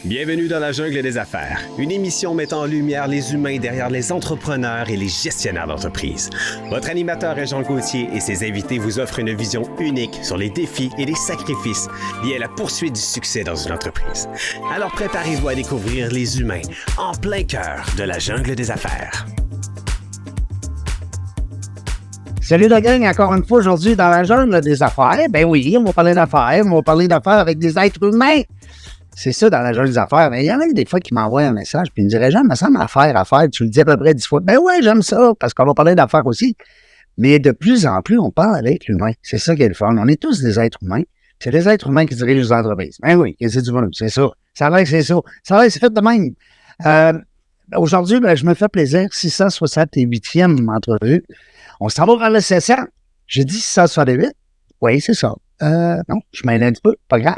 Bienvenue dans la jungle des affaires, une émission mettant en lumière les humains derrière les entrepreneurs et les gestionnaires d'entreprise. Votre animateur est Jean Gauthier et ses invités vous offrent une vision unique sur les défis et les sacrifices liés à la poursuite du succès dans une entreprise. Alors préparez-vous à découvrir les humains en plein cœur de la jungle des affaires. Salut la gang, encore une fois aujourd'hui dans la jungle des affaires. Ben oui, on va parler d'affaires avec des êtres humains. C'est ça dans la jungle des affaires. Mais il y en a des fois qui m'envoient un message puis ils me diraient, Jean, me semble affaire, tu le dis à peu près 10 fois. Ben ouais, j'aime ça, parce qu'on va parler d'affaires aussi. Mais de plus en plus, on parle avec l'humain. C'est ça qui est le fun. On est tous des êtres humains. C'est des êtres humains qui dirigent les entreprises. Ben oui, c'est du bon, c'est ça. Ça a l'air que c'est ça. Ça a l'air que c'est fait de même. Aujourd'hui, ben, je me fais plaisir. 668e entrevue. On s'en va vers le 700. J'ai dit 668. Oui, c'est ça. Non, je m'aide un petit peu, pas grave.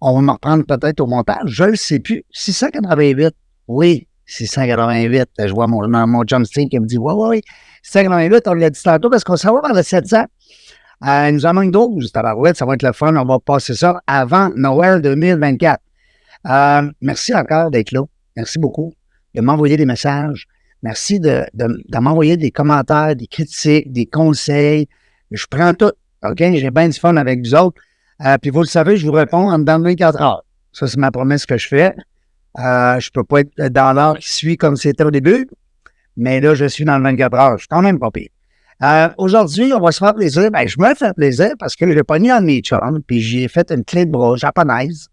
On va me reprendre peut-être au montage. Je ne sais plus. 688. Oui, 688. Je vois mon John Steen qui me dit oui. 688, on l'a dit tantôt parce qu'on s'en va vers le 700. Il nous en manque d'autres, juste à la route. Ça va être le fun. On va passer ça avant Noël 2024. Merci encore d'être là. Merci beaucoup de m'envoyer des messages. Merci de m'envoyer des commentaires, des critiques, des conseils. Je prends tout. OK? J'ai bien du fun avec vous autres. Puis vous le savez, je vous réponds en dedans de 24 heures. Ça, c'est ma promesse que je fais. Je peux pas être dans l'heure qui suit comme c'était au début, mais là, je suis dans le 24 heures. Je suis quand même pas pire. Aujourd'hui, on va se faire plaisir. Ben, je me fais plaisir parce que j'ai pogné un de mes chums, puis j'ai fait une clé de bras japonaise.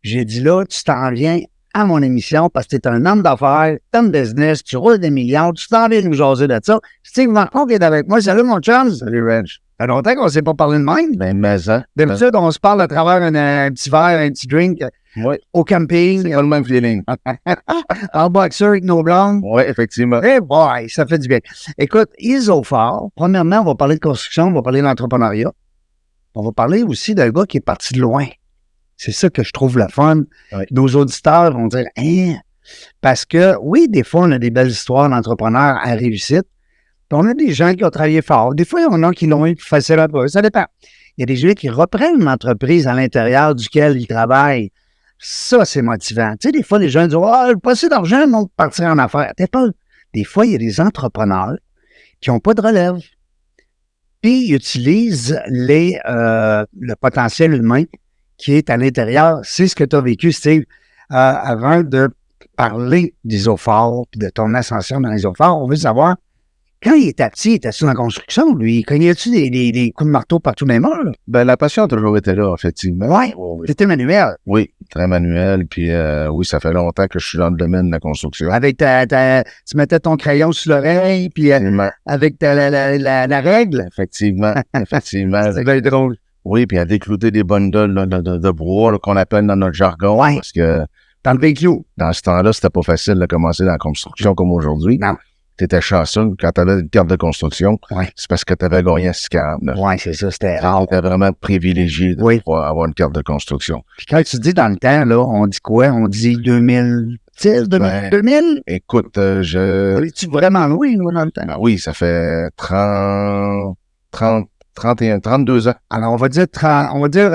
J'ai dit là, tu t'en viens à mon émission parce que tu es un homme d'affaires, t'aimes business, tu roules des millions, tu t'en viens nous jaser de ça. Steve Marco qui est avec moi. Salut mon chum. Salut Reg. Ça fait longtemps qu'on ne s'est pas parlé de même. Ben, mais ça. D'habitude, on se parle à travers un petit verre, un petit drink au camping. C'est pas le même feeling. En boxer avec nos blondes. Oui, effectivement. Eh boy, ça fait du bien. Écoute, Isofort, premièrement, on va parler de construction, on va parler d'entrepreneuriat. On va parler aussi d'un gars qui est parti de loin. C'est ça que je trouve le fun. Oui. Nos auditeurs vont dire, hein? Parce que, oui, des fois, on a des belles histoires d'entrepreneurs à réussite. Puis on a des gens qui ont travaillé fort. Des fois, il y en a qui l'ont eu plus facile à peu. Ça dépend. Il y a des gens qui reprennent une entreprise à l'intérieur duquel ils travaillent. Ça, c'est motivant. Tu sais, des fois, les gens disent, pas assez d'argent, donc partir en affaires. Des fois, il y a des entrepreneurs qui n'ont pas de relève. Puis, ils utilisent le potentiel humain qui est à l'intérieur. C'est ce que tu as vécu, Steve, avant de parler d'Isofort puis de ton ascension dans Isofort. On veut savoir, quand il était petit, il était sur la construction, lui. Cognait-tu des coups de marteau partout dans les mains? Ben, la passion a toujours été là, effectivement. Oui, c'était manuel. Oui, très manuel. Puis, oui, ça fait longtemps que je suis dans le domaine de la construction. Avec tu mettais ton crayon sur l'oreille, puis avec la règle. Effectivement. C'est bien drôle. Oui, puis à déclouter des bundles là, de bois là, qu'on appelle dans notre jargon. Ouais. Parce que Dans le véhicule. dans ce temps-là, c'était pas facile de commencer dans la construction comme aujourd'hui. Non. T'étais chanceux quand t'avais une carte de construction. Ouais. C'est parce que t'avais gagné un SCAM. Oui, c'est ça, c'était rare. T'étais vraiment privilégié de pouvoir avoir une carte de construction. Puis quand tu dis dans le temps, là, on dit quoi? On dit 2010, 2000? Écoute, Es-tu vraiment loin, là, dans le temps? Ben oui, ça fait 32 ans. Alors, on va dire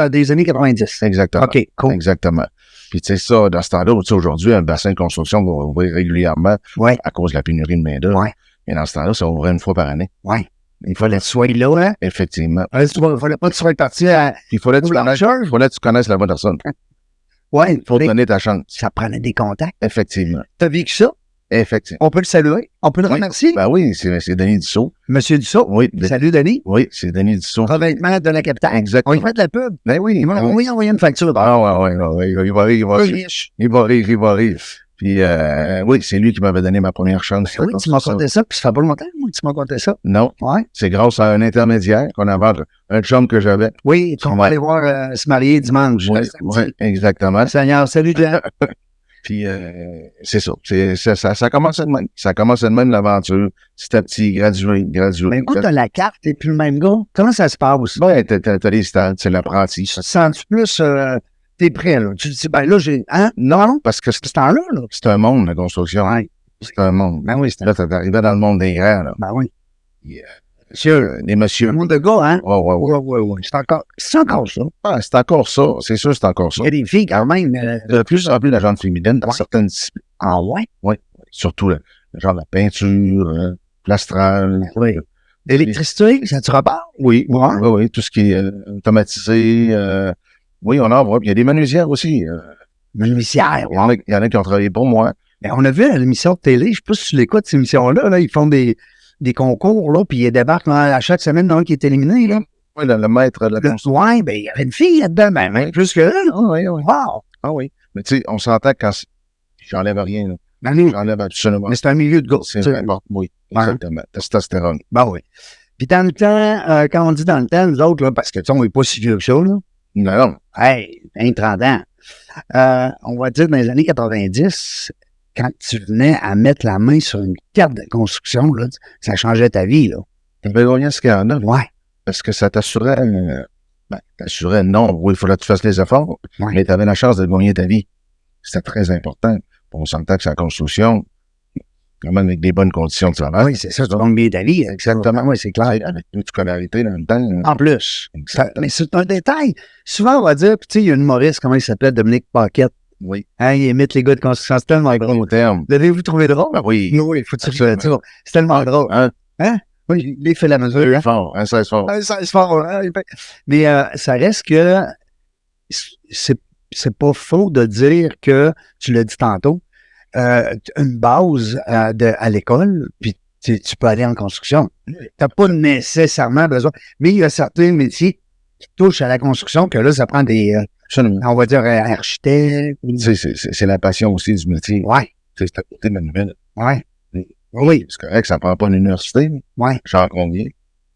des années 90. Exactement. OK, cool. Exactement. Puis tu sais ça, dans ce temps-là, tu sais, aujourd'hui, un bassin de construction va ouvrir régulièrement Ouais. à cause de la pénurie de main-d'œuvre. Ouais. Mais dans ce temps-là, ça ouvrait une fois par année. Ouais. Il fallait que tu sois là, hein? Effectivement. Il fallait pas que tu sois parti à... Il fallait que tu connaisses la bonne personne. Ouais. Faut te donner ta chance. Ça prenait des contacts. Effectivement. T'as vécu ça? Effectivement. On peut le saluer? On peut le remercier? Ben oui, c'est Denis Dussault. Monsieur Dussault? Oui. Salut, Denis. Oui, c'est Denis Dussault. Revêtement de la capitale. Exactement. On y fait de la pub. Ben oui. Ils vont envoyer une facture. Ah ouais, il va rire. Puis, oui, c'est lui qui m'avait donné ma première chance. Oui, tu m'as conté ça, puis ça fait pas longtemps, moi, tu m'as conté ça. Non. Ouais. C'est grâce à un intermédiaire qu'on avait un chum que j'avais. Oui, on va aller voir se marier dimanche. Oui, exactement. Seigneur, salut, Jean. Puis, c'est ça. Ça commençait de même. Ça commençait de même, l'aventure. Petit à petit, gradué. Mais écoute, t'as la carte, t'es plus le même gars. Comment ça se passe aussi? Ouais, t'as les stades, c'est l'apprenti. Sens-tu plus, t'es prêt, là? Tu te dis, ben là, hein? Non, parce que Ce temps-là, là. c'est un monde, la construction. Ouais. C'est un monde. Ben oui, c'est Là, t'arrivais dans le monde des grands, là. Ben oui. Monsieur. Les messieurs. Le monde de gars, hein? Ouais. C'est encore ça. Ah, c'est encore ça. C'est sûr, c'est encore ça. Il y a des filles, quand même. De plus en plus la gente féminine dans certaines disciplines. Ah ouais? Oui. Surtout le genre de la peinture, plastral. Oui. L'électricité, ça te repart? Oui. Ouais. Oui. Tout ce qui est automatisé. Oui, on en voit. Puis il y a des menuisières aussi. Menuisière. Il y en a qui ont travaillé pour moi. Ben, on a vu à l'émission de télé, je sais pas si tu l'écoutes, cette émission-là, là, ils font des concours, là, puis ils débarquent à chaque semaine dans un qui est éliminé, là. Oui, le maître de la construction. Ouais, ben, il y avait une fille là-dedans, ben, plus que là. Oui. Wow! Ah oui. Mais tu sais, on s'entend quand j'enlève rien, là. Ben, nous, J'enlève absolument. mais c'est un milieu de gars. C'est tu sais. important. Oui, Ouais. exactement. Testostérone. Ben oui. Puis dans le temps, quand on dit dans le temps, nous autres, là, parce que tu sais, on n'est pas si vieux que ça, là. Non. Hey, 20-30 ans. On va dire dans les années 90, quand tu venais à mettre la main sur une carte de construction, là, ça changeait ta vie, là. T'avais gagné ce qu'il y en a. Ouais. Parce que ça t'assurait, non, oui, il fallait que tu fasses les efforts, Ouais. mais tu avais la chance de gagner ta vie. C'était très important. On s'entend que c'est la construction, quand même avec des bonnes conditions de travail. Oui, c'est ça, tu gagnes bien ta vie, exactement. Oui, c'est clair. Avec une scolarité dans le temps. En plus. Exactement. Mais c'est un détail. Souvent, on va dire, puis tu sais, il y a une humoriste, comment il s'appelait, Dominique Paquette. Oui. Hein, il imite les gars de construction. C'est tellement drôle. Au terme. L'avez-vous trouvé drôle? Ben oui. Oui, il faut que tu Absolument. le dises. C'est tellement drôle. Hein? Oui, il fait la mesure. Hein? Fort, hein, c'est fort. Ça, c'est fort, hein? Mais ça reste que c'est pas faux de dire que, tu l'as dit tantôt, une base à l'école, puis tu peux aller en construction. T'as pas nécessairement besoin. Mais il y a certains métiers qui touchent à la construction que là, ça prend des, Absolument. on va dire, architectes. Tu sais, c'est la passion aussi du métier. Ouais, Tu sais, c'est à côté manuel. ouais. Oui, C'est correct, ça prend pas une université. ouais, J'en conviens.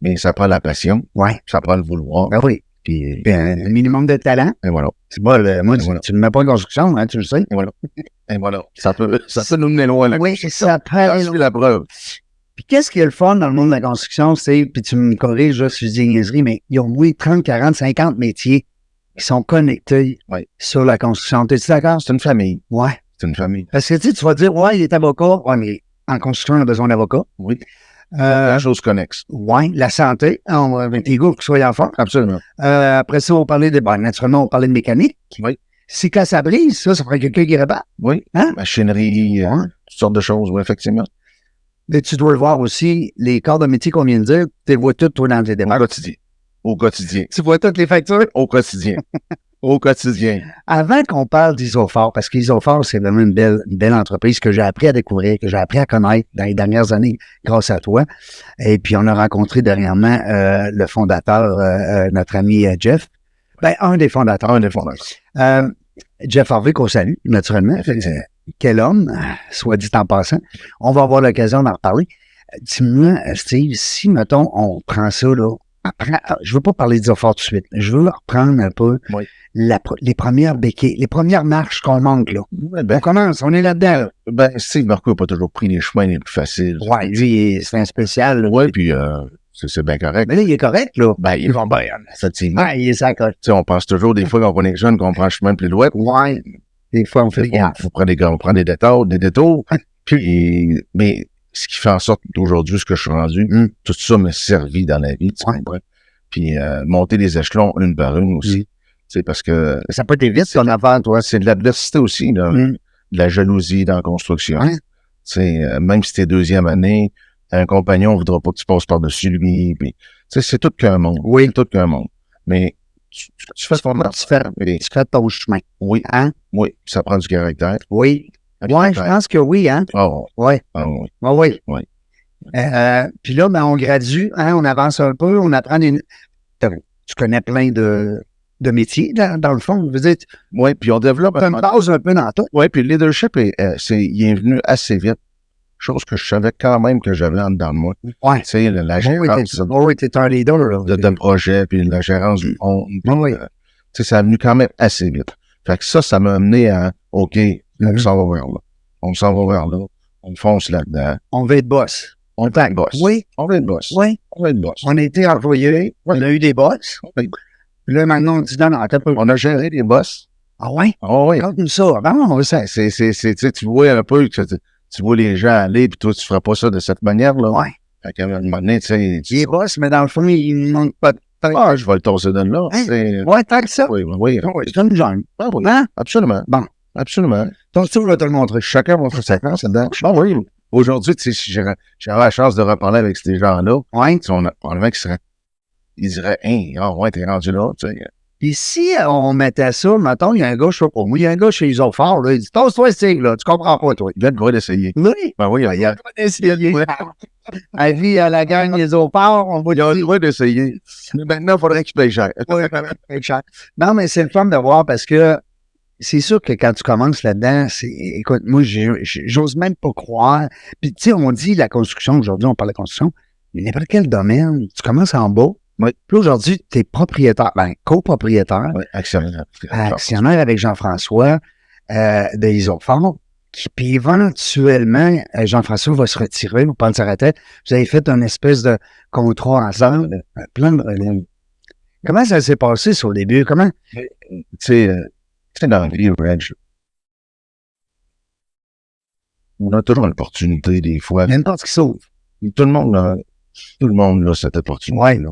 Mais ça prend la passion. ouais. Ça prend le vouloir. Ben oui. Puis, Puis un minimum de talent. et voilà. C'est pas moi, Voilà. tu ne mets pas en construction, hein, tu le sais. Et voilà. Et voilà. Ça peut nous mener loin, là. Oui, c'est ça. J'en suis la preuve. Puis qu'est-ce qui est le fun dans le monde de la construction, c'est, puis tu me corriges là, si je dis une niaiserie, mais ils ont oui 30, 40, 50 métiers qui sont connectés Oui. sur la construction. T'es-tu d'accord? C'est une famille. Ouais. C'est une famille. Parce que tu vas dire, ouais, il est avocat. Ouais, mais en construction, on a besoin d'avocat. Oui. La chose connexe. Ouais, la santé. On va avec les gars qui soient en forme. Absolument. Après ça, on parlait naturellement, on parlait de mécanique. Oui. Si quand ça brise, ça ferait quelqu'un qui répare. Oui. Hein? Machinerie, Ouais. toutes sortes de choses, oui, effectivement. Mais tu dois le voir aussi, les corps de métier qu'on vient de dire, tu les vois toutes, toi, dans tes Au démarches. quotidien. Au quotidien. Tu vois toutes les factures? Au quotidien. Au quotidien. Avant qu'on parle d'Isophore, parce qu'Isophore, c'est vraiment une belle entreprise que j'ai appris à découvrir, que j'ai appris à connaître dans les dernières années grâce à toi. Et puis, on a rencontré dernièrement le fondateur, notre ami Jeff. Ben, un des fondateurs. Un des fondateurs. Jeff Harvey, qu'on salue, naturellement. Quel homme, soit dit en passant. On va avoir l'occasion d'en reparler. Dis-moi, Steve, si, mettons, on prend ça, là, je veux pas parler d'Isophore tout de suite. Je veux reprendre un peu Oui. les premières béquilles, les premières marches qu'on manque, là. Ouais, On commence, on est là-dedans, là. ben, Steve Marco n'a pas toujours pris les chemins les plus faciles. Ouais, lui, c'est un spécial, là. Oui, puis c'est bien correct. Mais là, il est correct, là. Ben, ils vont bien, effectivement. Ouais, il est ça, quoi. Tu sais, on pense toujours des fois quand on est jeune qu'on prend le chemin le plus loin. Ouais. Des fois, on fait des gaffes. On prend des détours. Puis, mais ce qui fait en sorte qu'aujourd'hui, ce que je suis rendu, tout ça m'a servi dans la vie, tu comprends? Puis monter les échelons une par une aussi. Tu sais, parce que Ça peut être vite, ton affaire, toi. c'est de l'adversité aussi, là. De la jalousie dans la construction. Ouais. Tu sais, même si t'es deuxième année, un compagnon ne voudra pas que tu passes par-dessus lui. Puis, tu sais, c'est tout qu'un monde. Oui. C'est tout qu'un monde. Mais tu fais ton affaire. Tu fais ton chemin. Oui, Hein? oui, ça prend du caractère. Oui. Ouais, je pense que oui, hein? Oh, Ouais. oui. Ouais, oui. Oui. Puis là, ben, on gradue, hein, on avance un peu, on apprend des... Tu connais plein de métiers, dans le fond. Je veux dire, Oui, puis on développe... tu as une base un peu dans tout. Oui, puis le leadership, il est venu assez vite. Chose que je savais quand même que j'avais en dedans de moi. Ouais. Tu sais, la gérance Oui, t'es un leader, là. de projet, puis la gérance du monde. Oui. Tu sais, ça est venu quand même assez vite. Fait que ça m'a amené à, OK, on s'en va vers là. On s'en va vers là. On fonce là-dedans. On veut être boss. On est boss. Oui. On veut être boss. Oui. On veut être boss. On a été employé, on a eu des boss. Oui. Puis là, maintenant, on dit, non, attends un peu. On a géré des boss. Ah ouais? Ah oui. Raconte-nous ça. Vraiment, ça. Tu sais, tu vois un peu, tu vois les gens aller, puis toi, tu feras pas ça de cette manière-là. Ouais. Fait qu'à un moment donné, tu sais... Il est boss, mais dans le fond, il ne manque pas de temps. Ah, je vais le tosser de là. Hein? C'est- Ouais, tant que ça. Oui, oui, oui. Oui, c'est une jungle. Ah oui, Hein? absolument. Bon. Absolument. Ton tour, je vais te le montrer. Chacun va faire sa place là-dedans. Bon, oui. Aujourd'hui, tu sais, si j'avais la chance de reparler avec ces gens-là, Ouais. tu sais, probablement ils diraient, hein, ah ouais, t'es rendu là, tu sais. Puis si on mettait ça, mettons, il y a un gars, je sais pas moi, il y a un gars chez Isofort, là, il dit, tosse-toi, Stig, là, tu comprends pas, toi. Il a le droit d'essayer. Oui. Ben oui, il a Essayer. À vie, à la gang des Isofort, on va le dire. droit d'essayer. Mais maintenant, il faudrait qu'il paye cher. Très cher. Non, mais c'est le fun de voir parce que c'est sûr que quand tu commences là-dedans, écoute, moi, j'ose même pas croire. Puis, tu sais, on dit la construction, aujourd'hui, on parle de construction, mais n'importe quel domaine, tu commences en bas. Oui. Puis aujourd'hui, tu es propriétaire, copropriétaire, Oui, actionnaire. actionnaire avec Jean-François de Isofort. Puis éventuellement, Jean-François va se retirer, vous pensez à la tête. Vous avez fait une espèce de contrat ensemble, plein de relèves. Comment ça s'est passé sur le début? Comment? Tu sais, dans la vie, Reg, on a toujours l'opportunité, des fois. Il y a une porte qui s'ouvre. Tout le monde a cette opportunité. Ouais. Là.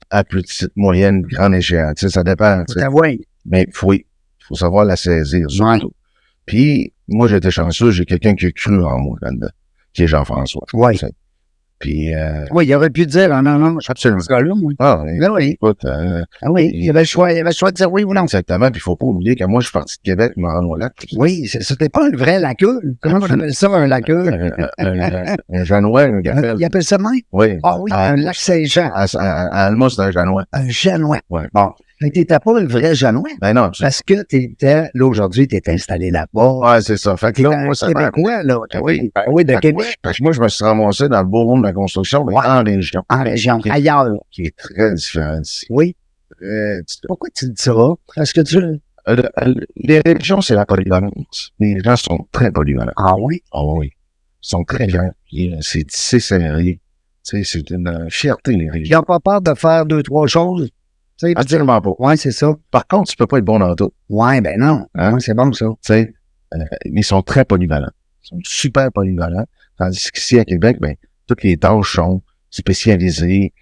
À petite, moyenne, grande échéance. Tu sais, ça dépend. tu sais. T'avoues. Mais faut savoir la saisir, surtout. Puis, moi, j'étais chanceux, j'ai quelqu'un qui a cru en moi là-dedans, qui est Jean-François. Oui. Puis, Oui, il aurait pu dire, non, je suis absolument. ce gars-là, moi. Ah, Ben oui. écoute, Ah oui, il y avait le choix de dire oui ou non. exactement. Puis, il faut pas oublier que moi, je suis parti de Québec, je me rends au lac. Oui, c'était pas un vrai lacule. Comment on appelle ça, un lacule? Un Janois, un gars. Il appelle ça même? Oui. Ah oui, un lac Saint-Jean. À Alma, c'est un Janois. Un Janois. Ouais. Bon. Mais t'étais pas le vrai Janois. Ben non, absolument. Parce que t'étais, là, aujourd'hui, t'es installé là-bas. Ouais, c'est ça. Fait que là, moi, ça m'a... Québécois, là. Oui. Oui, de Fait que Québec. parce que moi, je me suis ramassé dans le beau monde de la construction, mais Ouais. en région. En région, Qui est- ailleurs. Qui est très différent d'ici. Oui. Très différent. Pourquoi tu dis ça? Est-ce que tu... Les régions, c'est la polyvalence. Les gens sont très polyvalents. Ah oui? Ah oui. Ils sont très bien. C'est tissé serré. Tu sais, c'est une fierté, les Ils régions. n'ont pas peur de faire 2-3 choses. Tu sais, Absolument pas. ouais, c'est ça. Par contre, tu peux pas être bon dans tout. Ouais, ben non. Hein? Ouais, c'est bon, ça. Tu sais, ils sont très polyvalents. Ils sont super polyvalents. Tandis qu'ici, à Québec, ben, toutes les tâches sont spécialisées.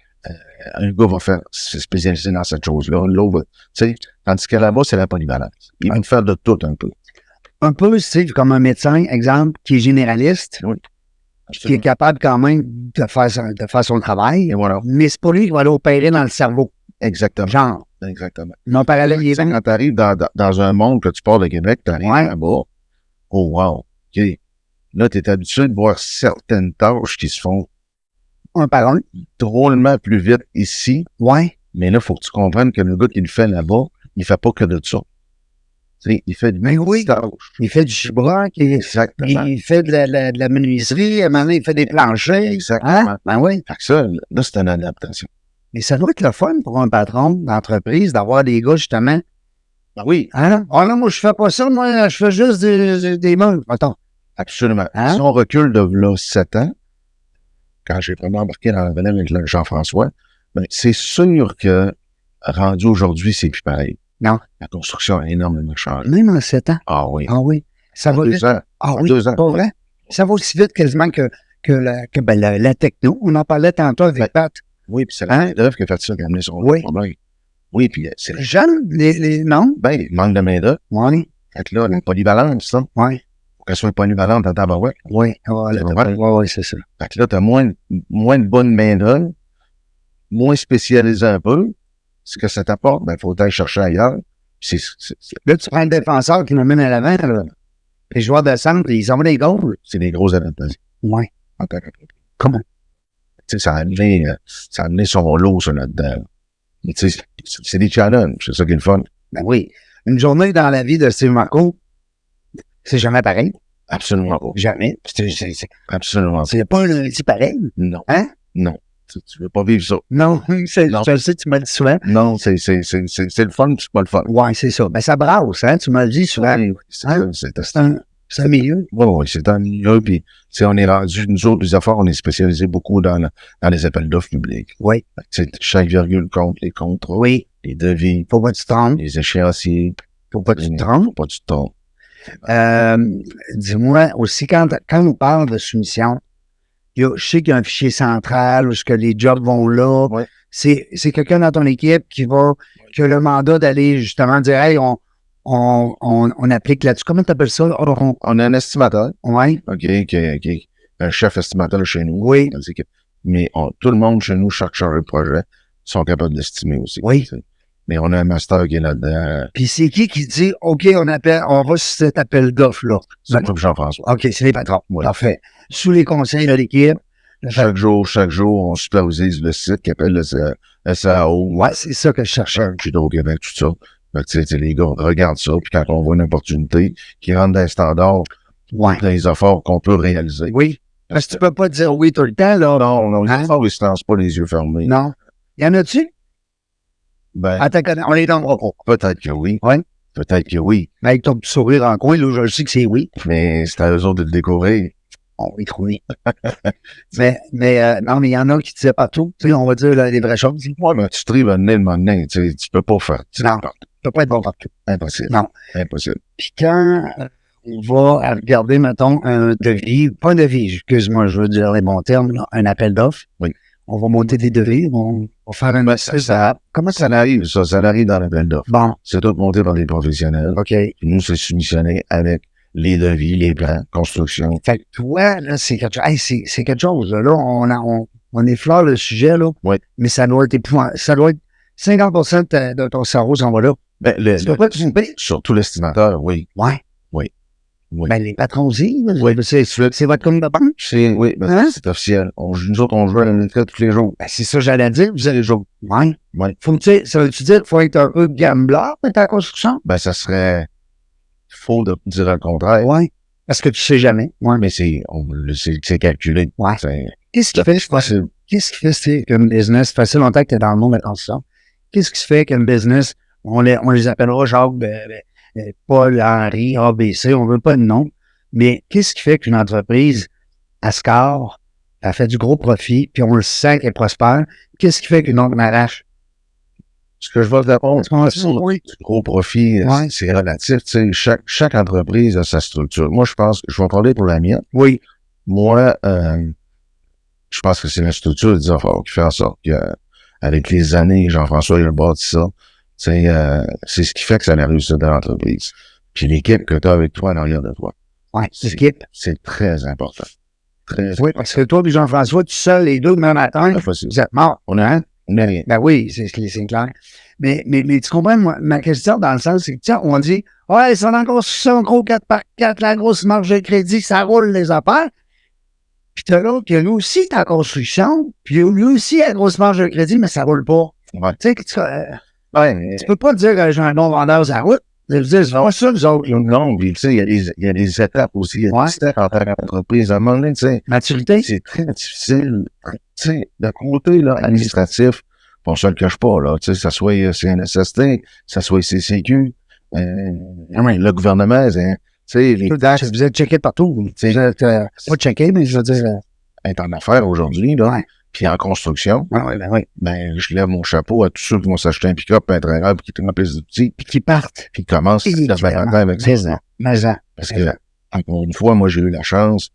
Un gars va se spécialiser dans cette chose-là. L'autre va, tu sais, tandis que là-bas, c'est la polyvalence. Ils vont faire de tout un peu. Un peu, tu sais, comme un médecin, exemple, qui est généraliste, qui est Absolument. capable quand même de faire son travail, Et voilà. mais c'est pas lui qui va aller opérer dans le cerveau. Exactement. Genre, Exactement. non parallèle, il est Quand tu arrives dans un monde que tu pars de Québec, tu arrives Ouais. là-bas. Oh, wow. OK. Là, tu es habitué de voir certaines tâches qui se font un par un. drôlement plus vite ici. Ouais. Mais là, il faut que tu comprennes que le gars qui le fait là-bas, il fait pas que de ça. Tu sais, il fait Mais oui. tâches. Il fait du chibrac, Exactement. il fait de la menuiserie, à un moment donné, il fait des planchers. Exactement. Hein? Ben oui. Fait que ça, là, c'est une adaptation. Mais ça doit être le fun pour un patron d'entreprise d'avoir des gars, justement. Ben oui, Hein? Ah non, moi, je fais pas ça, moi, je fais juste des meubles. Attends. absolument. Hein? Si on recule de là 7 ans, quand j'ai vraiment embarqué dans la veine avec Jean-François, ben, c'est sûr que rendu aujourd'hui, c'est plus pareil. Non. La construction a énormément changé. Même en 7 ans. Ah oui. Ah oui. Ça En va 2 vite. ans. Ah En oui. 2 ans. Pas vrai? Ça va aussi vite quasiment que la techno. On en parlait tantôt avec Ben, Pat. Oui, puis c'est la Hein? main-d'œuvre qui a fait ça, qui a amené son Oui. problème. Oui, puis c'est Les jeunes, non? ben, il manque de main-d'œuvre. Oui. Fait que là, la polyvalence, ça, Oui. faut qu'elle soit polyvalente en tabarouette. Oui. Voilà. Ouais. Oui, c'est ça. Fait que là, t'as moins de bonne main-d'œuvre, moins spécialisé un peu. Ce que ça t'apporte, ben, faut aller chercher ailleurs. Puis Là, tu prends le défenseur qui nous mène à l'avant, là. Les joueurs de centre, ils ont des goals. c'est des grosses adaptations. Oui. En tant que- Comment? Tu sais, ça a amené son lot, ça, là-dedans. Mais tu sais, c'est des challenges. C'est ça qui est le fun. Ben oui. Une journée dans la vie de Steve Marco, c'est jamais pareil. Absolument pas. Jamais. Absolument pas. C'est pas un lundi pareil. Non. Hein? Non. Tu veux pas vivre ça. Non, Non. je le sais, tu m'as dit souvent. Non, c'est le fun, c'est pas le fun. Ouais, c'est ça. Ben, ça brasse, hein, tu m'as dit souvent. Oui, c'est Hein? C'est un milieu. oui, c'est un milieu, puis tu sais, on est rendu, nous autres, les affaires, on est spécialisés beaucoup dans les appels d'offres publics. Oui. Tu sais, chaque virgule compte, les contrats, Oui. les devis, Faut pas que tu te trompes. les échéanciers. Faut pas que tu te trompes. Faut pas du temps. Dis-moi aussi, quand on parle de soumission, je sais qu'il y a un fichier central où ce que les jobs vont là. Ouais. C'est quelqu'un dans ton équipe qui a le mandat d'aller justement dire, hey, on applique là-dessus. Comment tu appelles ça? On a un estimateur, Ouais. OK, qui est un chef estimateur chez nous. Oui. Mais tout le monde chez nous, chaque chargé de projet, sont capables d'estimer aussi. Oui. T'sais. Mais on a un master qui est là-dedans. Puis c'est qui dit, OK, on va sur cet appel d'offres-là? C'est comme Jean-François. OK, c'est les patrons. Ouais. Parfait. Sous les conseils de l'équipe. Chaque jour, on supervise le site qui appelle le SAO. Ouais, c'est ça que je cherchais. Hydro-Québec, tout ça. Fait que, tu sais, les gars regardent ça, puis quand on voit une opportunité qui rentre dans les standards, Ouais. dans les efforts qu'on peut réaliser. Oui. Parce que tu peux pas dire oui tout le temps, là. Non, les Hein? efforts, ils se lancent pas les yeux fermés. Non. Y en a-tu? Ben, Attends, on les donnera pas. peut-être que oui. Ouais. Peut-être que oui. Mais avec ton petit sourire en coin, là, je sais que c'est oui. Mais c'est à eux autres de le découvrir. On va y trouver. Non, mais il y en a qui disaient partout. Tu sais, on va dire là, les vraies choses. Ouais, mais tu tribes un nez le moment donné, tu sais, tu peux pas faire. Non. Tu peux pas être bon partout. Impossible. Non. Impossible. Puis quand on va regarder, mettons, un devis, pas un devis, excuse-moi, je veux dire les bons termes, là, un appel d'offres. Oui. On va monter des devis, on va faire un Comment ça arrive, ça? Ça arrive dans l'appel d'offres. Bon, C'est tout monté par les professionnels. OK. Puis nous, c'est soumissionné avec les devis, les plans, construction. Fait que toi, là, c'est quelque chose. Hey, c'est quelque chose. Là, on effleure le sujet, là. Oui. Mais ça doit être épouvantable. Ça doit être 50% de ton cerveau s'en va là. Ben, Tu peux pas te tromper. surtout l'estimateur, oui. Ouais. Oui. Ben, les patrons aussi. Oui. C'est votre compte de banque. Oui, ben, Hein? c'est officiel. Nous autres, on joue à la lettre tous les jours. Ben, c'est ça, j'allais dire. Vous allez jouer. Ouais. Ouais. Ça veut-tu dire qu'il faut être un peu gambler pour être en construction? Ben, ça serait faux de dire le contraire. Ouais. Parce que tu sais jamais. Ouais, mais c'est calculé. Ouais. C'est Qu'est-ce qui fait, facile. c'est qu'un business, ça fait assez longtemps que tu es dans le monde de la construction. Qu'est-ce qui se fait qu'un business, on les appellera Jacques, Paul, Henri, ABC, on veut pas de nom. Mais qu'est-ce qui fait qu'une entreprise, elle score, elle fait du gros profit, puis on le sent qu'elle prospère? Qu'est-ce qui fait qu'une autre m'arrache? Ce que je vais te répondre, Oui. du gros profit, Ouais. c'est relatif. Tu sais, chaque entreprise a sa structure. Moi, je pense que je vais parler pour la mienne. Oui. Moi, je pense que c'est la structure des efforts qui fait en sorte que, avec les années, Jean-François, il a bâti ça. C'est ce qui fait que ça a réussi dans l'entreprise. Puis l'équipe que tu as avec toi en arrière de toi. Ouais, l'équipe. C'est très important. Très Oui, parce que toi et Jean-François, tout seul, les deux, demain matin, possible. vous êtes morts. On a rien. Ben oui, c'est clair. Mais tu comprends, ma question dans le sens, c'est que, tiens, on dit, ouais, c'est en construction, gros 4x4, la grosse marge de crédit, ça roule les affaires. Puis t'as l'autre qui, lui aussi, est en construction, puis lui aussi, a la grosse marge de crédit, mais ça roule pas. Ouais. Tu sais, tu peux pas dire que j'ai un non-vendeur sur la route. Je veux dire, c'est pas ça, nous autres. Non, puis tu sais, il y a des étapes aussi. Il y a Ouais. des étapes en tant qu'entreprise. À un moment donné, tu sais, Maturité. c'est très difficile. Tu sais, d'un côté, là, administratif, on se le cache pas, là. Tu sais, ça soit CNSST, ça soit CCQ, le gouvernement, tu sais, les taxes. Vous êtes checké partout. Vous êtes, pas checké, mais je veux dire. Être en affaires aujourd'hui, là. Ouais. Puis en construction, Oui. ben, je lève mon chapeau à tous ceux qui vont s'acheter un pick-up, un trailer, puis qui remplissent d'outils, Puis qui partent. puis qui commencent leur vacances avec ça. Parce que, encore une fois, moi, j'ai eu la chance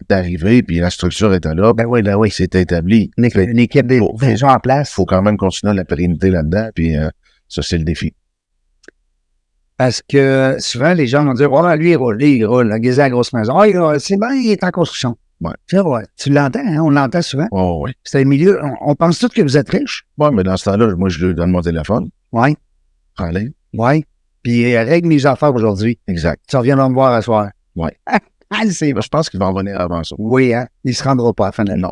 d'arriver, puis la structure était là. Ben oui. C'est établi. Une équipe déjà en place. Il faut quand même continuer la pérennité là-dedans, puis ça, c'est le défi. Parce que souvent, les gens vont dire, oh, lui, il roule, la guise à la grosse maison. Ah, c'est bien, il est en construction. Ouais. C'est vrai. Tu l'entends, hein? On l'entend souvent. Oh, oui. C'est un milieu, on pense tous que vous êtes riche. Bon, mais dans ce temps-là, moi, je lui donne mon téléphone. Oui. Prends-le. Oui. Puis, règle mes affaires aujourd'hui. Exact. Tu reviendras me voir à soir. Ouais. C'est Je pense qu'il va en revenir avant ça. Oui, hein? Il se rendra pas à la fin de l'année. Non.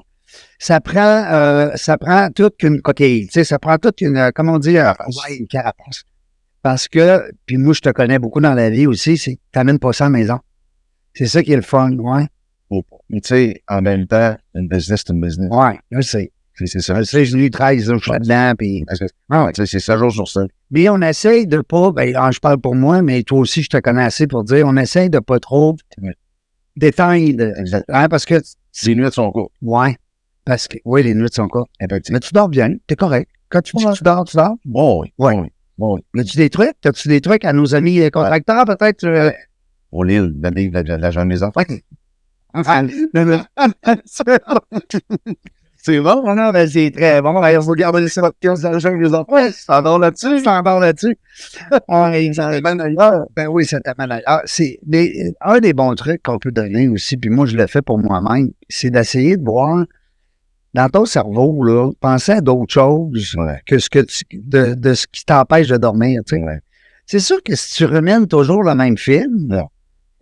Ça prend toute une coquille. Tu sais, ça prend toute une, comment on dit, une carapace. Parce que, puis moi, je te connais beaucoup dans la vie aussi, c'est que t'amènes pas ça à la maison. C'est ça qui est le fun, ouais. Mais tu sais, en même temps, une business, c'est une business. Ouais, je sais. C'est ça. Je sais, j'ai eu 13, là, je suis là-dedans, puis... Ah ouais, tu sais, c'est 7 jours sur 7. Mais on essaye de pas, je parle pour moi, mais toi aussi, je te connais assez pour dire, on essaye de pas trop d'éteindre. Exact. Hein, parce que... Les nuits sont courtes. Ouais. Parce que, oui, les nuits sont courtes. Effectivement. Mais tu dors bien, t'es correct. Quand tu dis que tu dors, tu dors. Bon, oui. Ouais. Bon, oui. Bon, oui. As-tu des trucs? As-tu des trucs à nos amis contracteurs, peut-être? Pour l'île, la jeune maison. C'est bon? Non, non, ben c'est très bon. On va garder les podcast dans le jeu des enfants. Ça endort là-dessus. Ça endort là-dessus. Ben oui, ça t'amène ailleurs. Un des bons trucs qu'on peut donner aussi, puis moi, je le fais pour moi-même, c'est d'essayer de voir dans ton cerveau, là, penser à d'autres choses que de ce qui t'empêche de dormir. Tu sais. Ouais. C'est sûr que si tu remènes toujours le même film,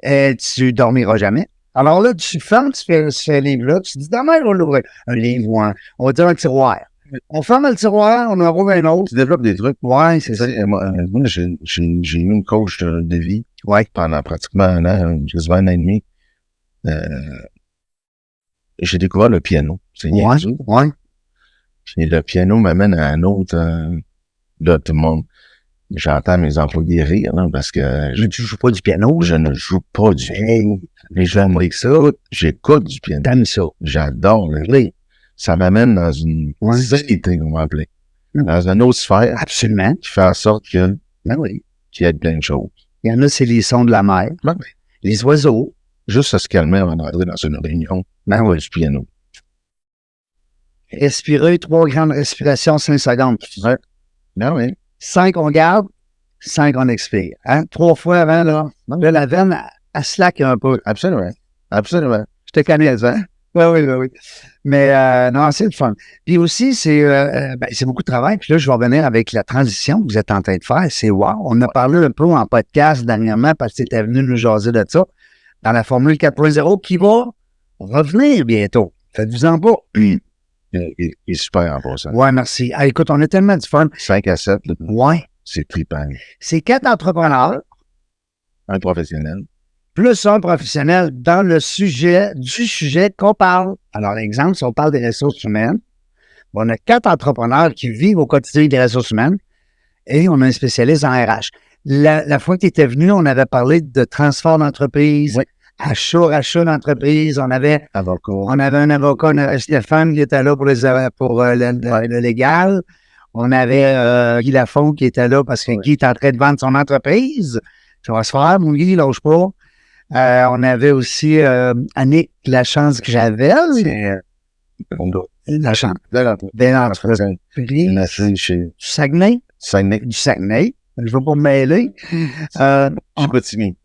tu dormiras jamais. Alors là, tu fermes ce livre-là, tu te dis, demain, on va l'ouvrir. Un livre ou on va dire un tiroir. On ferme le tiroir, on en ouvre un autre. Tu développes des trucs. Ouais, c'est ça. Moi, j'ai eu une coach de vie Ouais. pendant pratiquement un an, quasiment un an et demi. J'ai découvert le piano. C'est niaiseux. Ouais. Puis le piano m'amène à un autre... là, tout le monde... J'entends mes employés rire, là, parce que... Tu joues pas du piano? Je ne joue pas du piano. Les gens me disent ça. J'écoute du piano. T'aimes ça? J'adore le jouer. Ça m'amène dans une zénité, on va appeler. Dans une autre sphère. Absolument. Qui fait en sorte que... Ben oui. Qu'il y ait plein de choses. Il y en a, c'est les sons de la mer. Ben oui. Les oiseaux. Juste à se calmer avant d'entrer dans une réunion. Ben oui. Du piano. Respirer, 3 grandes respirations, 5 secondes. Ouais. Ben oui. 5, on garde. 5, on expire. Hein? 3 fois avant, là. Là, la veine, elle slack un peu. Absolument. Absolument. Je te connais, hein? Oui. Mais non, c'est le fun. Puis aussi, c'est beaucoup de travail. Puis là, je vais revenir avec la transition que vous êtes en train de faire. C'est wow. On a parlé un peu en podcast dernièrement parce que tu étais venu nous jaser de ça dans la Formule 4.0 qui va revenir bientôt. Faites-vous-en pas. Il est super en passant. Ouais, merci. Ah, écoute, on a tellement du fun. 5 à 7, là, Ouais. c'est trippant. C'est 4 entrepreneurs Un professionnel. plus un professionnel dans le sujet qu'on parle. Alors, exemple, si on parle des ressources humaines, on a 4 entrepreneurs qui vivent au quotidien des ressources humaines et on a un spécialiste en RH. La fois que tu étais venu, on avait parlé de transfert d'entreprise, oui. achat d'entreprise. On avait un avocat, Stéphane, qui était là pour le légal. On avait Guy Lafont qui était là parce que Guy est en train de vendre son entreprise. Ça va se faire, mon Guy, lâche pas. On avait aussi Annick Lachance que j'avais. La chance. Des entreprises. Du Saguenay. Du Saguenay. Je ne veux pas me mêler.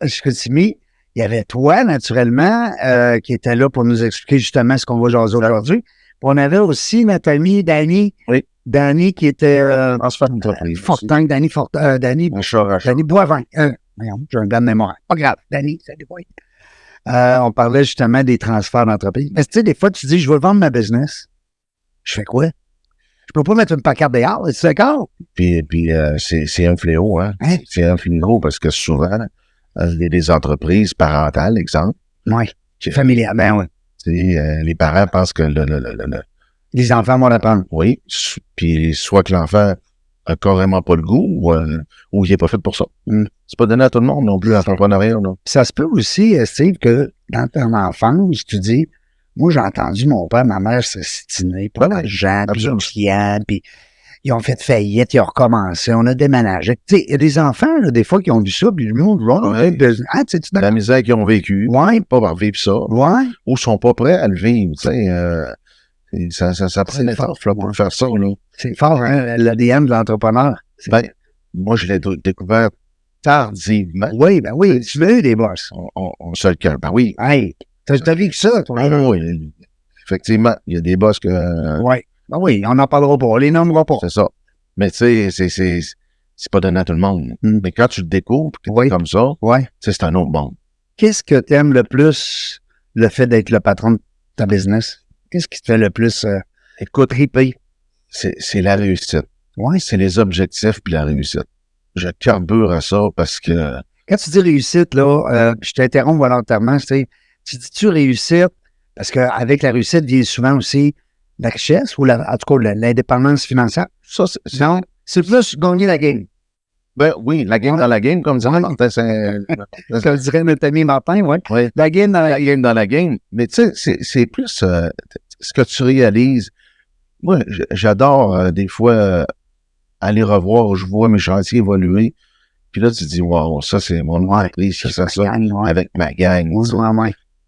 Chicoutimi. Il y avait toi, naturellement, qui était là pour nous expliquer justement ce qu'on va jaser aujourd'hui. Puis on avait aussi notre ami Danny. Oui. Danny qui était... Fortin. Danny Boivin. J'ai un blanc de mémoire. Pas grave. Danny, ça dépend. On parlait justement des transferts d'entreprise. Mais tu sais, des fois, tu dis, je veux vendre ma business. Je fais quoi? Je peux pas mettre une pancarte dehors, es-tu d'accord? Puis c'est un fléau, hein? C'est un fléau parce que souvent, il y a des entreprises parentales, exemple. Oui. Familiales, ben oui. Les parents pensent que les enfants vont l'apprendre. Oui. Puis soit que l'enfant a carrément pas le goût ou il est pas fait pour ça. C'est pas donné à tout le monde non plus, l'entrepreneuriat. Ça se peut aussi, Steve, que dans ton enfance, tu dis, moi, j'ai entendu mon père, ma mère se s'étiner pour l'argent, puis les clients, puis ils ont fait faillite, ils ont recommencé, on a déménagé. Tu sais, il y a des enfants, là, des fois, qui ont vu ça, puis le monde, la misère qu'ils ont vécu, pas par vivre ça, ou sont pas prêts à le vivre, tu sais. Ça prend une étoffe pour faire ça, là. C'est fort, hein, l'ADN de l'entrepreneur. Moi, je l'ai découvert tardivement. Oui, tu as eu des boss. On se le cœur. Ben oui. Hey, t'as vu que ça, toi? Oui. Effectivement, il y a des boss que... oui, on n'en parlera pas, on les nommera pas. C'est ça. Mais tu sais, c'est pas donné à tout le monde. Mais quand tu le découvres, comme ça, c'est un autre monde. Qu'est-ce que tu aimes le plus, le fait d'être le patron de ta business? Qu'est-ce qui te fait le plus triper? C'est la réussite. Oui. C'est les objectifs puis la réussite. Je carbure à ça parce que... Quand tu dis réussite, là, je t'interromps volontairement, tu dis-tu réussite? Parce qu'avec la réussite vient souvent aussi la richesse ou en tout cas l'indépendance financière. Ça, non, c'est plus gagner la game. Ben oui, la game dans la game, comme ça. Comme dirait notre ami Martin, oui. La game dans la game. Mais tu sais, c'est plus ce que tu réalises. Moi, j'adore des fois aller revoir où je vois mes chantiers évoluer. Puis là, tu te dis, wow, ça, c'est mon entreprise qui fait ça avec ma gang.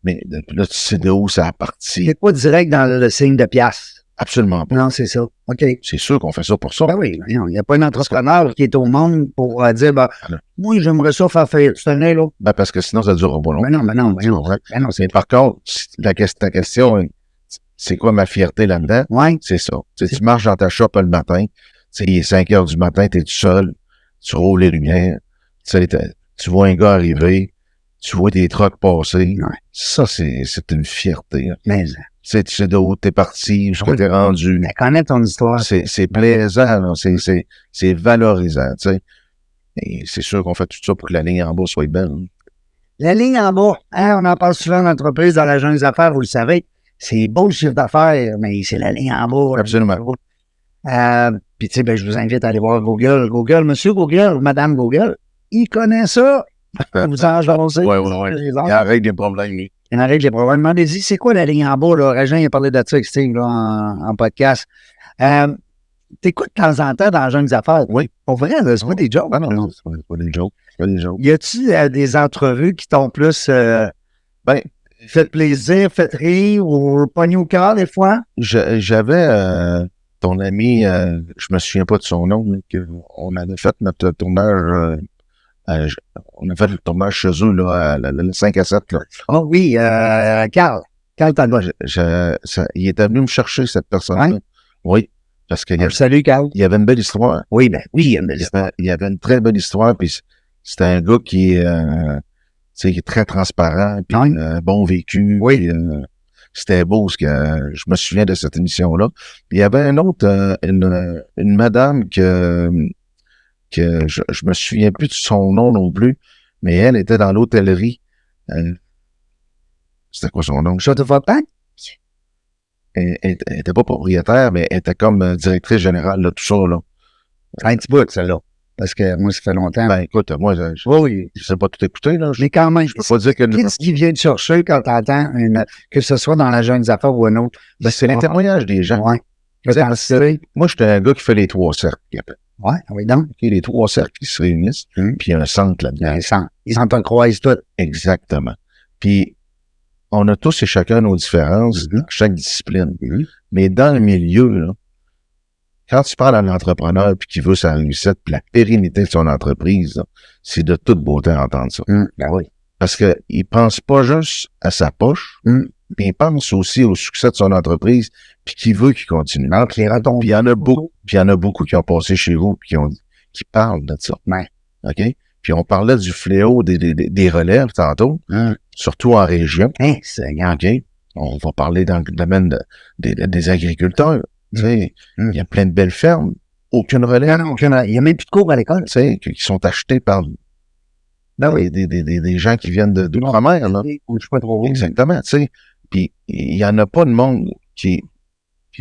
Mais là, tu sais de où ça a parti. C'est pas direct dans le signe de pièce. Absolument pas. Non, c'est ça. OK. C'est sûr qu'on fait ça pour ça. Ben oui, il n'y a pas un entrepreneur qui est au monde pour dire, moi, j'aimerais ça faire cette année, là. Ben, parce que sinon, ça durera pas long. Ben non. Mais par contre, ta question, c'est quoi ma fierté là-dedans? Ouais. C'est ça. Tu marches dans ta shop le matin, il est 5 heures du matin, t'es tout seul, tu roules les lumières, tu vois un gars arriver, tu vois des trucks passer. Ouais. Ça, c'est une fierté. Mais, tu sais d'où t'es parti, jusqu'où t'es rendu. Mais connais ton histoire. C'est plaisant, là. C'est valorisant, tu sais. Et c'est sûr qu'on fait tout ça pour que la ligne en bas soit belle. Hein. La ligne en bas, on en parle souvent d'entreprise dans la jeune des affaires, vous le savez. C'est beau le chiffre d'affaires, mais c'est la ligne en bas. Absolument. Puis, tu sais, je vous invite à aller voir Google. Google, monsieur Google, madame Google, il connaît ça. Vous en jasez. Oui. Il arrête des problèmes, lui. Il arrête les problèmes. Demandez-y, c'est quoi la ligne en bas, là? Régent, il a parlé de ça avec Steve, là, en podcast. T'écoutes de temps en temps dans les jeunes affaires. Oui. Pour vrai, c'est pas des jokes. Ah non, c'est pas des jokes. C'est pas des jokes. Y a-tu des entrevues qui t'ont plus fait plaisir, fait rire ou pogné au cœur des fois? J'avais ton ami, je me souviens pas de son nom, mais on avait fait notre tournage, on a fait le tournage chez eux, là, le 5 à 7, là. Oh oui, Carl Talbot. Il était venu me chercher, cette personne-là. Ouais. Oui. Parce qu'il Salut, Carl. y avait une belle histoire. Oui, il y a une belle histoire. Il y avait une très belle histoire, puis c'était un gars qui est très transparent, puis bon vécu. Oui. Puis, c'était beau, ce que je me souviens de cette émission-là. Il y avait un autre, une madame que je me souviens plus de son nom non plus, mais elle était dans l'hôtellerie. C'était quoi son nom? Château-Fortin? Elle était pas propriétaire, mais elle était comme directrice générale de tout ça, là. Un petit bout, celle-là. Parce que moi, ça fait longtemps. Ben, écoute, moi, je sais pas tout écouter, là. Mais quand même, Je peux pas dire que... qu'est-ce qui vient te chercher quand t'entends que ce soit dans la jeune affaires ou un autre? Ben, c'est l'intermoignage des gens. Ouais. Moi, j'étais un gars qui fait les 3 cercles. Ouais, oui, donc. Okay, les 3 cercles qui se réunissent, puis il y a un centre là-dedans. Ils s'entrecroisent tous. Exactement. Puis, on a tous et chacun nos différences dans chaque discipline. Mais dans le milieu, là, quand tu parles à un entrepreneur puis qui veut sa réussite puis la pérennité de son entreprise, là, c'est de toute beauté à entendre ça. Ben oui. Parce que il pense pas juste à sa poche, mais il pense aussi au succès de son entreprise puis qui veut qu'il continue. Puis il y en a beaucoup qui ont passé chez vous puis qui parlent de ça. Ouais. OK? Puis on parlait du fléau des relèves tantôt, surtout en région. OK? On va parler dans le domaine des agriculteurs. Tu sais, il y a plein de belles fermes. Aucune relève. Non, il n'y a même plus de cours à l'école. Tu sais, qui sont achetés par des gens qui viennent d'outre-mer, là. Je sais pas trop. Exactement, tu sais. Puis il y en a pas de monde puis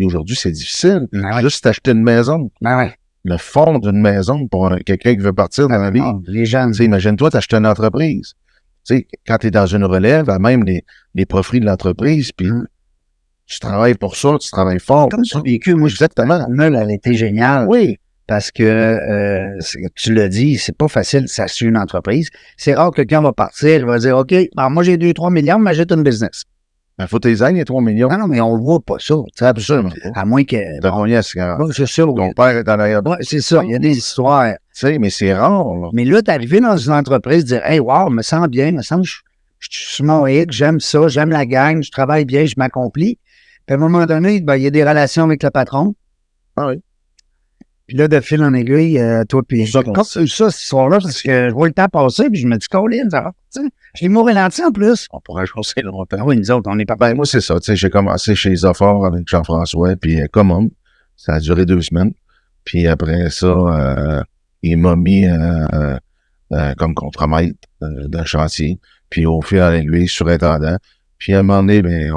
aujourd'hui, c'est difficile. Juste acheter une maison. Le fond d'une maison pour quelqu'un qui veut partir dans la vie. Les gens. Tu sais, imagine-toi, t'achètes une entreprise. Tu sais, quand t'es dans une relève, à même les profits de l'entreprise, puis tu travailles pour ça, tu travailles fort. Comme ça, vécu, moi, exactement. Elle a été géniale. Oui. Parce que, tu l'as dit, c'est pas facile de s'acheter une entreprise. C'est rare que quelqu'un va partir, il va dire, OK, alors moi, j'ai 2-3 millions, mais j'achète une business. Ben, faut tes aides, les 3 millions. Non, mais on le voit pas ça. Absolument. À moins que. T'as gagné à cigare. Ouais, c'est sûr. Ton père est en arrière. Ouais, c'est ça. Il y a des histoires. Tu sais, mais c'est rare, là. Mais là, t'arrives dans une entreprise, dire, hey, wow, me sens bien, me sens, je suis sur mon X, j'aime ça, j'aime la gang, je travaille bien, je m'accomplis. Puis à un moment donné, il y a des relations avec le patron. Ah oui. Puis là, de fil en aiguille, toi, puis ça, cette histoire-là, parce que je vois le temps passer, puis je me dis, Colin, ça va, tu sais, je l'ai mouru ralenti en plus. On pourrait chausser longtemps. Ah oui, nous autres, on est pas. Ben, moi, c'est ça, tu sais, j'ai commencé chez Zofort avec Jean-François, puis commande. Ça a duré 2 semaines. Puis après ça, il m'a mis comme contre-maître d'un chantier. Puis au fil à l'aiguille, surintendant. Puis à un moment donné, ben,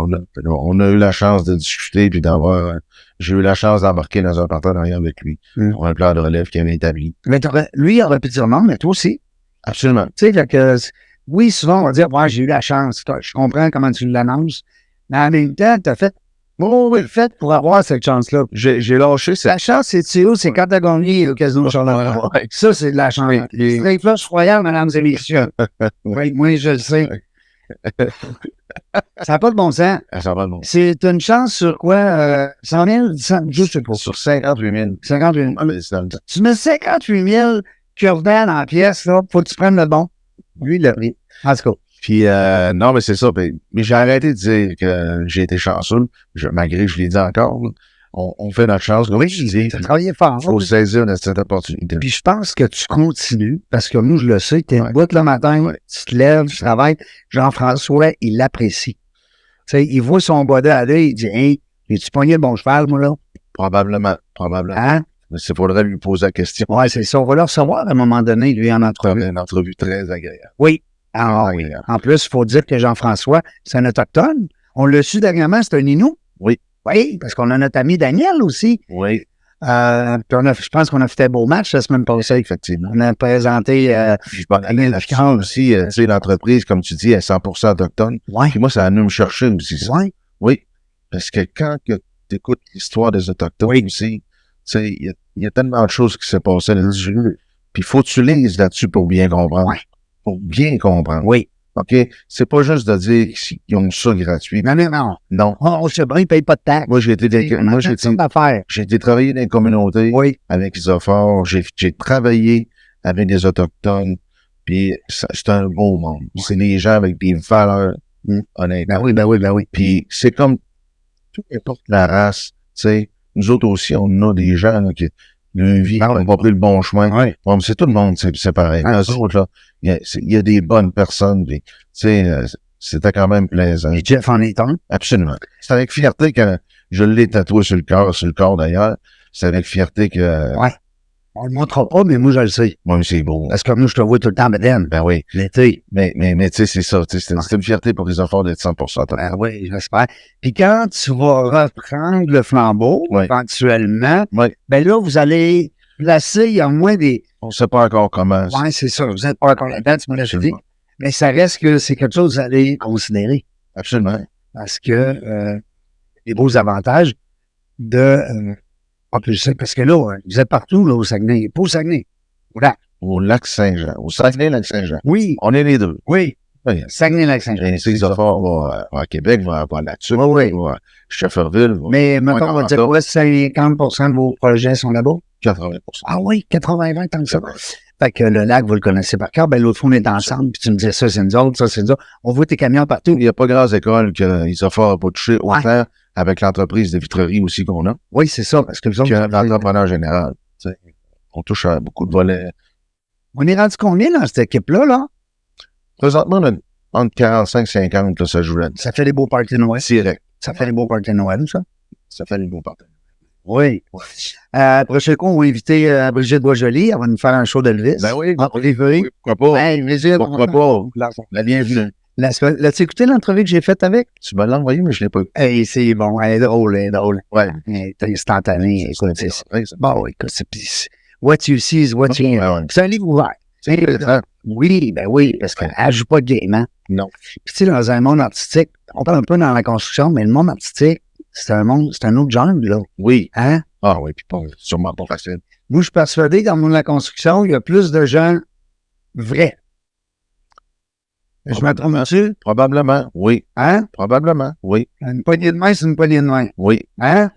on a eu la chance de discuter puis d'avoir... j'ai eu la chance d'embarquer dans un partenariat avec lui pour un plan de relève qu'il avait établi. Mais lui, il aurait pu dire non, mais toi aussi. Absolument. Tu sais, que oui, souvent, on va dire, ouais, j'ai eu la chance. Je comprends comment tu l'annonces. Mais en même temps, t'as fait... Oh, oui, fait pour avoir cette chance-là. J'ai lâché cette... La chance, c'est quand t'as gagné au casino Charleroi. Ça, c'est de la chance. Les flashs royales, mesdames et messieurs. Oui, moi, je le sais. Ça n'a pas de bon sens. Ça va, bon. C'est une chance sur quoi? 100 000? Je sais pas. Sur 58 000. 58 000. Ah, mais c'est dans le temps. Tu mets 58 000 cure-dents dans la pièce, là, faut que tu prennes le bon. Lui, il l'a pris. En tout cas. Puis, non, mais c'est ça. Mais j'ai arrêté de dire que j'ai été chanceux. Malgré que je l'ai dit encore, là, on fait notre chance. Oui, je dis, Tu as travaillé fort. il faut saisir de cette opportunité. Puis je pense que tu continues, parce que nous, je le sais, tu es Ouais. bout le matin, tu te lèves, tu travailles. Jean-François, il l'apprécie. Tu sais, il voit son body aller, il dit, hey, j'ai-tu pogné le bon cheval, moi, là? Probablement. Hein? Mais il faudrait lui poser la question. Ouais, c'est ça. On va le recevoir à un moment donné, lui, en entrevue. Une entrevue très agréable. Oui. Ah, oui. Agréable. En plus, il faut dire que Jean-François, c'est un autochtone. On l'a su dernièrement, c'est un Inou. Oui. Oui, parce qu'on a notre ami Daniel aussi. Oui, Puis je pense qu'on a fait un beau match la semaine passée. effectivement. On a présenté. Puis je pense là-dessus aussi, tu sais, l'entreprise, comme tu dis, est 100% autochtone. Ouais. Puis moi, ça a venu me chercher aussi. Ça. Ouais. Oui, parce que quand tu écoutes l'histoire des Autochtones aussi, tu sais, il y a tellement de choses qui se passaient là-dessus. Puis il faut que tu lises là-dessus pour bien comprendre. Ouais. Pour bien comprendre. Oui. OK? C'est pas juste de dire qu'ils ont ça gratuit. Non. Non. On sait bien, ils ne payent pas de taxes. Moi, j'ai été travailler dans les communautés Oui. avec Isophore. J'ai travaillé avec des Autochtones. Puis c'est un beau monde. C'est des gens avec des valeurs, honnêtement. Ben oui. Puis c'est comme, peu importe la race, tu sais, nous autres aussi, on a des gens là, qui, leur vie, n'ont pas pris le bon chemin. Oui. Bon, c'est tout le monde, c'est pareil. Eux autres, là, il y a des bonnes personnes. Puis, tu sais, c'était quand même plaisant. Et Jeff en est un. Absolument. C'est avec fierté que je l'ai tatoué sur le corps d'ailleurs. C'est avec fierté que... Ouais. On le montrera pas, mais moi, je le sais. Moi, c'est beau. Parce que nous, je te vois tout le temps, Beden. Ben oui. L'été. Mais tu sais, c'est ça. C'est une fierté pour les enfants d'être 100%. Ben oui, j'espère. Puis quand tu vas reprendre le flambeau, éventuellement, ben là, vous allez placer, il y a moins des... On ne sait pas encore comment. Oui, c'est ça. Vous n'êtes pas encore là-dedans, tu me l'as dit. Mais ça reste que c'est quelque chose que vous allez considérer. Absolument. Parce que les beaux avantages de... parce que là, vous êtes partout, là, au Saguenay. Pas au Saguenay. Au lac. Au lac Saint-Jean. Au Saguenay-Lac-Saint-Jean. Oui. On est les deux. Oui. Oui. Saguenay-Lac-Saint-Jean. Isophore va à Québec, va là-dessus. Oui. Va à Shefferville. Mais maintenant, on va dire quoi, 50% de vos projets sont là-bas? 80%. Ah oui, 80-20, tant que ça. Fait que le lac, vous le connaissez par cœur. Ben, l'autre fois, on est ensemble, puis tu me disais ça, c'est nous autres, ça, c'est nous autres. On voit tes camions partout. Il n'y a pas grande école qu'Isophore n'a pas touché autant avec l'entreprise de vitrerie aussi qu'on a. Oui, c'est ça, parce que vous autres... l'entrepreneur général. On touche à beaucoup de volets. On est rendu combien dans cette équipe-là, là? Présentement, on a entre 45 et 50, là, ça joue là. Ça fait des beaux parties de Noël. Direct. Ça fait des beaux parties de Noël, ça? Ça fait des beaux parties. Oui. Prochain coup, on va inviter Brigitte Boisjoli. Elle va nous faire un show d'Elvis. Ben oui. Oui, pourquoi pas? Ben, Brigitte, pourquoi pas? La bienvenue. L'as-tu écouté l'entrevue que j'ai faite avec? Tu me l'as envoyé, mais je ne l'ai pas écouté. Hey, c'est bon, elle est drôle, Ouais. Elle est instantanée. Écoute, c'est bon, écoute, what you see is what you hear. C'est un livre ouvert. Oui, ben oui, parce qu'elle ne joue pas de game, hein? Non. Puis tu sais, dans un monde artistique, on parle un peu dans la construction, mais le monde artistique, c'est un autre genre, là. Oui. Hein? Ah oui, puis sûrement pas facile. Moi, je suis persuadé que dans le monde de la construction, il y a plus de gens vrais. Je me trompe-tu? Probablement, oui. Hein? Probablement, oui. Une poignée de main, c'est une poignée de main. Oui. Hein?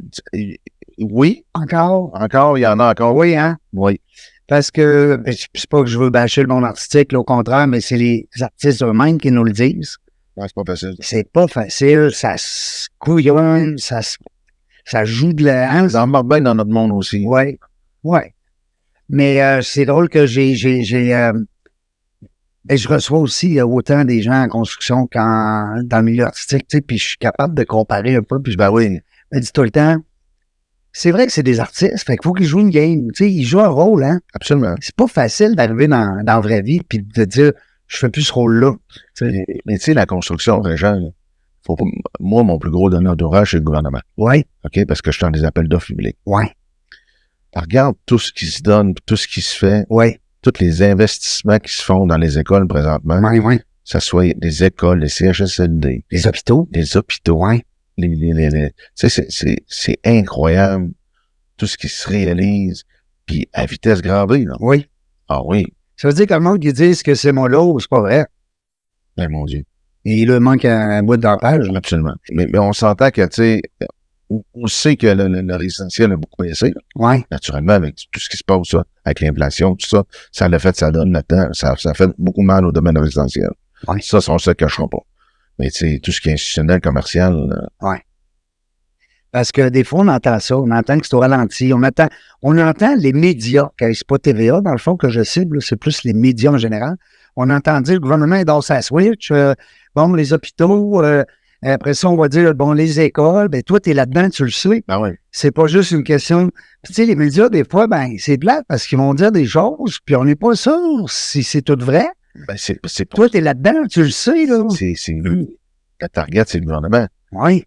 Oui. Encore? Encore, il y en a encore. Oui, hein? Oui. Parce que, c'est pas que je veux bâcher le monde artistique, là, au contraire, mais c'est les artistes eux-mêmes qui nous le disent. Ouais, c'est pas facile. C'est pas facile, ça se couillonne, ça joue de la... Hein? Ça embarque bien dans notre monde aussi. Oui, oui. Mais c'est drôle que et je reçois aussi autant des gens en construction qu'en dans le milieu artistique, tu sais, puis je suis capable de comparer un peu, puis je me dis tout le temps, c'est vrai que c'est des artistes, fait qu'il faut qu'ils jouent une game, tu sais, ils jouent un rôle, hein. Absolument. C'est pas facile d'arriver dans la vraie vie puis de dire, je fais plus ce rôle-là. Mais tu sais, la construction, Régent, moi, mon plus gros donneur d'orage, c'est le gouvernement. Oui. OK? Parce que je suis dans des appels d'offres publics. Oui. Regarde tout ce qui se donne, tout ce qui se fait. Oui. Tous les investissements qui se font dans les écoles présentement. Oui, oui. Que ce soit des écoles, les CHSLD. Les hôpitaux. Les hôpitaux. Oui. Tu sais, c'est incroyable tout ce qui se réalise. Puis à vitesse grand V, là. Oui. Ah oui. Ça veut dire que le monde qui dit que c'est mon lot, c'est pas vrai. Ben mon Dieu. Et il leur manque un bout d'empage. Absolument. Mais on s'entend que, tu sais, on sait que le résidentiel a beaucoup baissé. Oui. Naturellement, avec tout ce qui se passe, ça, avec l'inflation, tout ça, ça l'a fait, ça donne là-dedans. Ça fait beaucoup mal au domaine résidentiel. Ouais. Ça, on se le cachera pas. Mais tu sais, tout ce qui est institutionnel, commercial. Oui. Parce que des fois, on entend ça, on entend que c'est au ralenti, on entend les médias, car c'est pas TVA, dans le fond, que je cible, c'est plus les médias en général. On entend dire le gouvernement est dans sa switch, bon, les hôpitaux, après ça, on va dire, bon, les écoles, ben toi, t'es là-dedans, tu le sais. Ben oui. C'est pas juste une question. Tu sais, les médias, des fois, ben, c'est plate parce qu'ils vont dire des choses, puis on n'est pas sûr si c'est tout vrai. Ben, c'est Toi, t'es là-dedans, tu le sais, là. La target, c'est le gouvernement. Oui.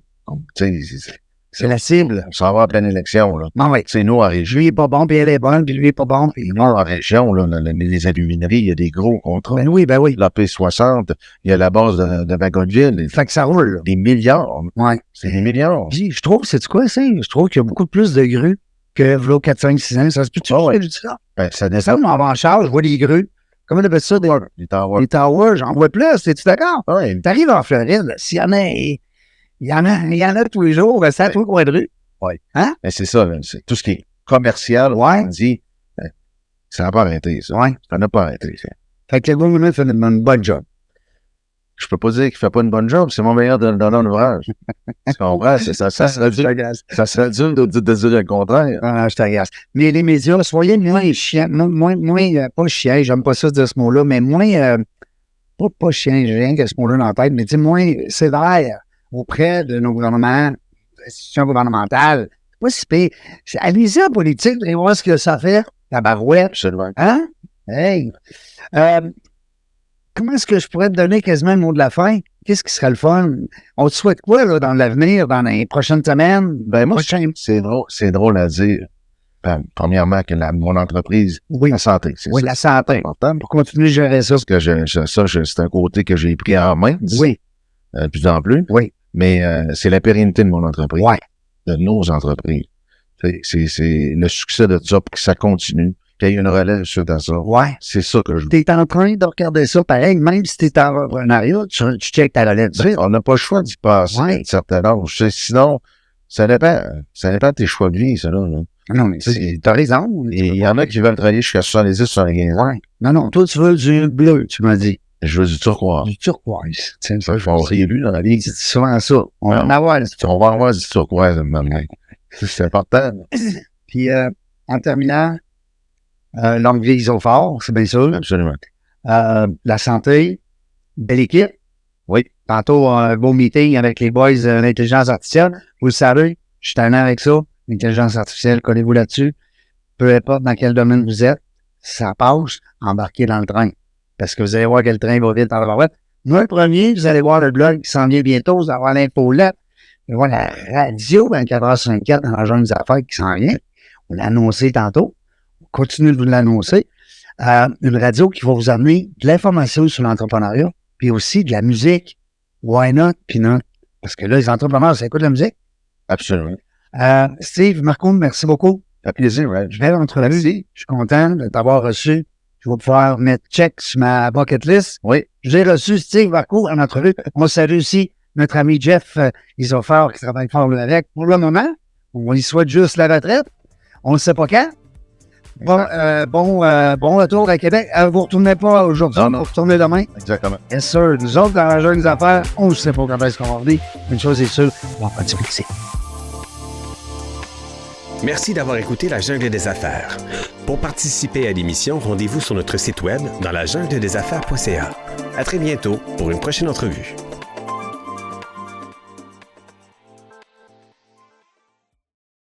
Tu sais, C'est la cible. on s'en va en pleine élection, là. Ben oui. C'est nous, en région. Lui est pas bon, puis elle est bonne, puis lui est pas bon, puis Nous, en région, là, les alumineries, il y a des gros contrats. ben oui, ben oui. La P60, il y a la base de Wagonville. Fait que ça roule, là. Des milliards. Ouais. C'est des milliards. Puis, je trouve, c'est quoi, c'est? Je trouve qu'il y a beaucoup plus de grues que, là, 4, 5, 6 ans. Ça se peut-tu? ouais. Je dis ça. Ben, ça Ça, descend. on va en charge, je vois des grues. Comment on appelle ça? Les towers. Les towers, j'en vois plus. Es-tu d'accord? Ouais. T'arrives en Floride, s'il y en a, il y en a tous les jours, ça à tous les coins de rue. Mais c'est ça, là. C'est tout ce qui est commercial. Ouais. On dit, ça n'a pas arrêté, ça. Ouais. Ça n'a pas arrêté, ça. Fait que le gouvernement fait une bonne job. Je peux pas dire qu'il fait pas une bonne job, c'est mon meilleur dans l'ouvrage. Tu comprends? Ça serait dur de dire le contraire. Ah, je t'agace. Mais les médias, soyez moins chiants, pas chiants, j'aime pas ça dire ce mot-là, mais moins, pas chiants, j'ai rien que ce mot-là dans la tête, mais tu sais, moins sévère auprès de nos gouvernements, institutions gouvernementales. C'est pas si pire. Allez-y en politique, et voir ce que ça fait, la barouette. Absolument. Hein? Hey! Comment est-ce que je pourrais te donner quasiment le mot de la fin? Qu'est-ce qui serait le fun? On te souhaite quoi, là, dans l'avenir, dans les prochaines semaines? Ben, moi, c'est drôle à dire. Ben, premièrement, que mon entreprise, Oui. la santé. C'est Oui, ça, la santé. c'est important. Pour continuer de gérer ça. Parce que c'est un côté que j'ai pris en main. Oui. De plus en plus. Oui. Mais, c'est la pérennité de mon entreprise. Ouais. De nos entreprises. C'est le succès de ça pour que ça continue. Qu'il y ait une relève suite à ça. Ouais. C'est ça que je veux. T'es en train de regarder ça pareil, même si t'es en entrepreneuriat, tu checkes ta relève. On n'a pas le choix d'y passer Ouais. à un certain âge. Sinon, ça dépend de tes choix de vie, ça, là. Non, mais t'as raison. Et il y en a qui veulent travailler jusqu'à 70, 75 ans. Ouais. Non, toi, tu veux du bleu, tu m'as dit. Je veux du turquoise. Du turquoise. Tiens, Ça, je vais avoir élu dans la vie. c'est souvent ça. On va en avoir. On va avoir du turquoise à un moment donné. C'est important. Puis, en terminant, longue vie Isofort, c'est bien sûr. Absolument. La santé, belle équipe. Oui. Tantôt, un beau meeting avec les boys de l'intelligence artificielle. Vous le savez, je suis tanné avec ça. L'intelligence artificielle, collez-vous là-dessus. Peu importe dans quel domaine vous êtes, ça passe, embarquez dans le train. Parce que vous allez voir que le train va vite dans la barouette. Moi, le premier, vous allez voir le blog qui s'en vient bientôt, vous allez avoir l'info là. Vous allez voir la radio 24h/24 dans la jungle des affaires qui s'en vient. On l'a annoncé tantôt. On continue de vous l'annoncer. Une radio qui va vous amener de l'information sur l'entrepreneuriat, puis aussi de la musique. Why not, puis not? Parce que là, les entrepreneurs, ça écoute de la musique. Absolument. Steve, Marco, merci beaucoup. Ça fait plaisir, ouais. Je vais l'entrevue. Je suis content de t'avoir reçu. Je vais pouvoir mettre check sur ma bucket list. Oui. J'ai reçu Steve Marco en entrevue. On salue aussi notre ami Jeff Isofort qui travaille fort avec. Pour le moment, on lui souhaite juste la retraite. On ne sait pas quand. Bon retour à Québec. Vous ne retournez pas aujourd'hui, Non. vous retournez demain. Exactement. Yes, sir. Nous autres, dans la jungle des affaires, on ne sait pas quand est-ce qu'on va revenir. Une chose est sûre, on va pas du succès. Merci d'avoir écouté La Jungle des Affaires. Pour participer à l'émission, rendez-vous sur notre site web dans lajungledesaffaires.ca. À très bientôt pour une prochaine entrevue.